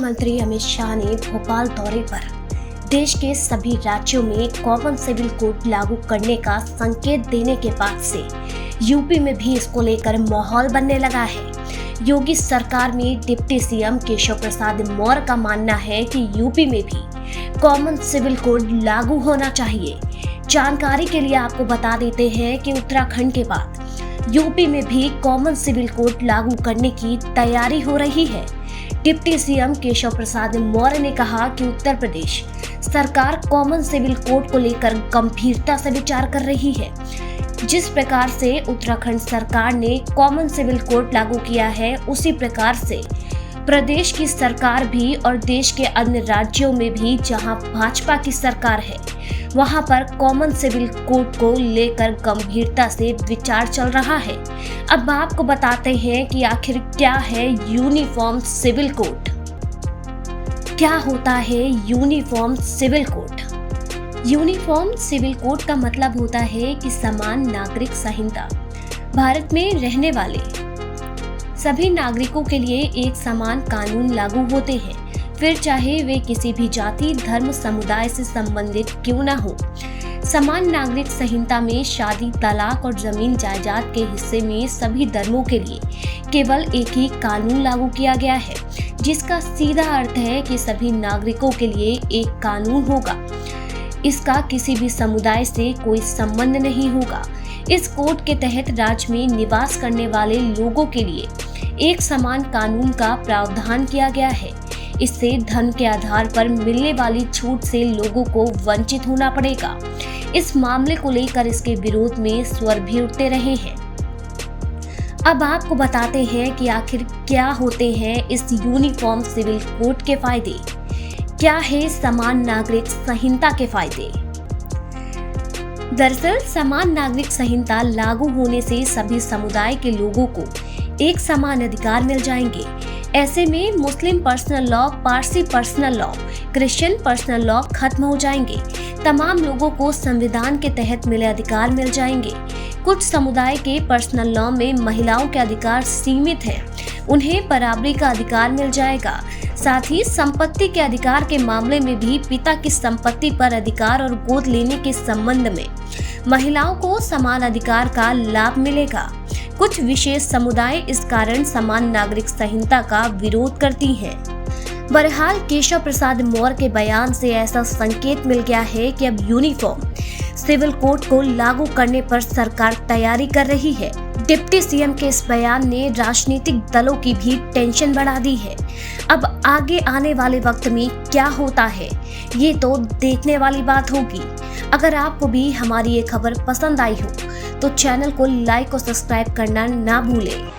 मंत्री अमित शाह ने भोपाल दौरे पर देश के सभी राज्यों में कॉमन सिविल कोड लागू करने का संकेत देने के बाद से यूपी में भी इसको लेकर माहौल बनने लगा है। योगी सरकार में डिप्टी सीएम केशव प्रसाद मौर्य का मानना है कि यूपी में भी कॉमन सिविल कोड लागू होना चाहिए। जानकारी के लिए आपको बता देते हैं कि उत्तराखंड के बाद यूपी में भी कॉमन सिविल कोड लागू करने की तैयारी हो रही है। डिप्टी सीएम केशव प्रसाद मौर्य ने कहा कि उत्तर प्रदेश सरकार कॉमन सिविल कोड को लेकर गंभीरता से विचार कर रही है। जिस प्रकार से उत्तराखंड सरकार ने कॉमन सिविल कोड लागू किया है, उसी प्रकार से प्रदेश की सरकार भी और देश के अन्य राज्यों में भी जहां भाजपा की सरकार है, वहां पर कॉमन सिविल कोड को लेकर गंभीरता से विचार चल रहा है। अब आपको बताते हैं कि आखिर क्या है यूनिफॉर्म सिविल कोड। क्या होता है uniform civil code? Uniform civil code का मतलब होता है कि समान नागरिक संहिता। भारत में रहने वाले सभी नागरिकों के लिए एक समान कानून लागू होते हैं, फिर चाहे वे किसी भी जाति, धर्म, समुदाय से संबंधित क्यों न हो। समान नागरिक संहिता में शादी, तलाक और जमीन जायदाद के हिस्से में सभी धर्मों के लिए केवल एक ही कानून लागू किया गया है, जिसका सीधा अर्थ है कि सभी नागरिकों के लिए एक कानून होगा। इसका किसी भी समुदाय से कोई संबंध नहीं होगा। इस कोड के तहत राज्य में निवास करने वाले लोगों के लिए एक समान कानून का प्रावधान किया गया है। इससे धन के आधार पर मिलने वाली छूट से लोगों को वंचित होना पड़ेगा। इस मामले को लेकर इसके विरोध में स्वर भी उठते रहे हैं। अब आपको बताते हैं कि आखिर क्या होते हैं इस यूनिफॉर्म सिविल कोड के फायदे। क्या है समान नागरिक संहिता के फायदे? दरअसल समान नागरिक संहिता लागू होने से सभी समुदाय के लोगों को एक समान अधिकार मिल जाएंगे। ऐसे में Muslim personal law, Parsi personal law, Christian personal law खत्म हो जाएंगे। तमाम लोगों को संविधान के तहत मिले अधिकार मिल जाएंगे। कुछ समुदाय के पर्सनल लॉ में महिलाओं के अधिकार सीमित हैं, उन्हें बराबरी का अधिकार मिल जाएगा। साथ ही संपत्ति के अधिकार के मामले में भी पिता की संपत्ति पर अधिकार और गोद लेने के संबंध में महिलाओं को समान अधिकार का लाभ मिलेगा। कुछ विशेष समुदाय इस कारण समान नागरिक संहिता का विरोध करती हैं। बहरहाल केशव प्रसाद मौर्य के बयान से ऐसा संकेत मिल गया है कि अब यूनिफॉर्म सिविल कोड को लागू करने पर सरकार तैयारी कर रही है। डिप्टी सीएम के इस बयान ने राजनीतिक दलों की भी टेंशन बढ़ा दी है। अब आगे आने वाले वक्त में क्या होता है, ये तो देखने वाली बात होगी। अगर आपको भी हमारी ये खबर पसंद आई हो तो चैनल को लाइक और सब्सक्राइब करना ना भूलें।